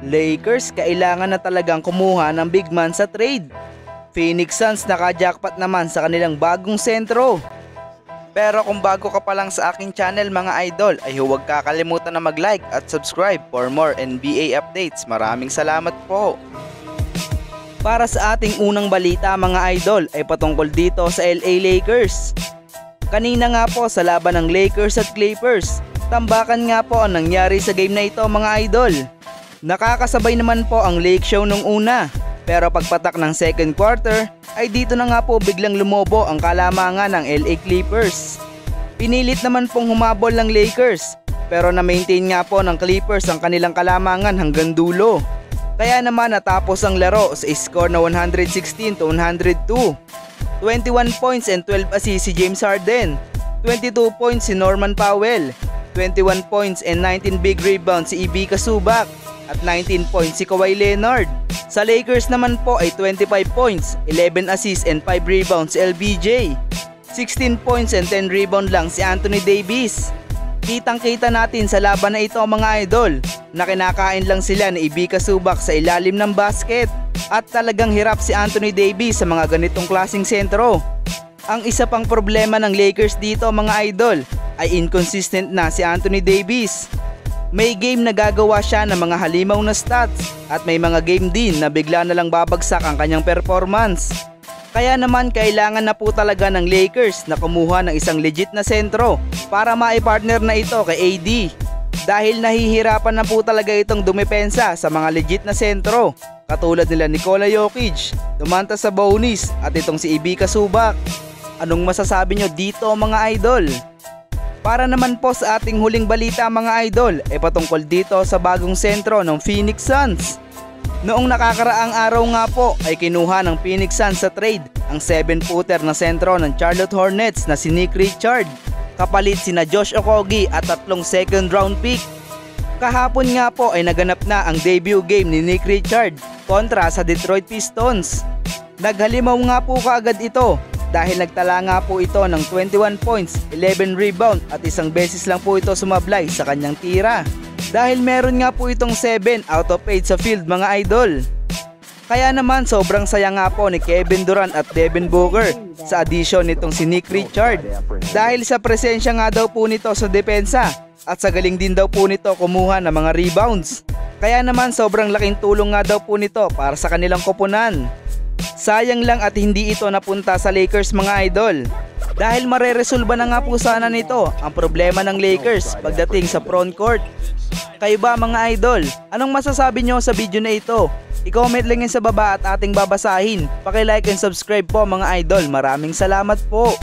Lakers kailangan na talagang kumuha ng big man sa trade. Phoenix Suns naka-jackpot naman sa kanilang bagong sentro. Pero kung bago ka pa lang sa aking channel mga idol, ay huwag kakalimutan na mag-like at subscribe for more NBA updates. Maraming salamat po. Para sa ating unang balita mga idol ay patungkol dito sa LA Lakers. Kanina nga po sa laban ng Lakers at Clippers, tambakan nga po ang nangyari sa game na ito mga idol. Nakakasabay naman po ang Lake Show nung una, pero pagpatak ng second quarter ay dito na nga po biglang lumobo ang kalamangan ng LA Clippers. Pinilit naman pong humabol ng Lakers, pero na-maintain nga po ng Clippers ang kanilang kalamangan hanggang dulo. Kaya naman natapos ang laro sa score na 116-102. 21 points and 12 assists si James Harden, 22 points si Norman Powell, 21 points and 19 big rebounds si Ivica Zubac, at 19 points si Kawhi Leonard. Sa Lakers naman po ay 25 points, 11 assists and 5 rebounds si LBJ, 16 points and 10 rebound lang si Anthony Davis. Kitang-kita natin sa laban na ito mga idol na kinakain lang sila ni Ivica Zubac sa ilalim ng basket at talagang hirap si Anthony Davis sa mga ganitong klaseng sentro. Ang isa pang problema ng Lakers dito mga idol ay inconsistent na si Anthony Davis. May game na gagawa siya ng mga halimaw na stats at may mga game din na bigla na lang babagsak ang kanyang performance. Kaya naman kailangan na po talaga ng Lakers na kumuha ng isang legit na sentro para maipartner na ito kay AD. Dahil nahihirapan na po talaga itong dumepensa sa mga legit na sentro katulad nila Nikola Jokic, Domantas Sabonis at itong si Ivica Zubac. Anong masasabi nyo dito mga idol? Para naman po sa ating huling balita mga idol ay patungkol dito sa bagong sentro ng Phoenix Suns. Noong nakakaraang araw nga po ay kinuha ng Phoenix Suns sa trade ang 7-footer na sentro ng Charlotte Hornets na si Nick Richard. Kapalit sina Josh Okogie at 3 second round pick. Kahapon nga po ay naganap na ang debut game ni Nick Richard kontra sa Detroit Pistons. Naghalimaw nga po kaagad ito dahil nagtala nga po ito ng 21 points, 11 rebound at isang beses lang po ito sumablay sa kanyang tira. Dahil meron nga po itong 7 out of 8 sa field mga idol. Kaya naman sobrang saya nga po ni Kevin Durant at Devin Booker sa addition nitong si Nick Richard. Dahil sa presensya nga daw po nito sa depensa at sa galing din daw po nito kumuha ng mga rebounds. Kaya naman sobrang laking tulong nga daw po nito para sa kanilang koponan. Sayang lang at hindi ito napunta sa Lakers mga idol. Dahil mareresolba na nga po sana nito ang problema ng Lakers pagdating sa front court. Kayo ba mga idol? Anong masasabi nyo sa video na ito? I-comment lang yan sa baba at ating babasahin. Paki-like and subscribe po mga idol. Maraming salamat po.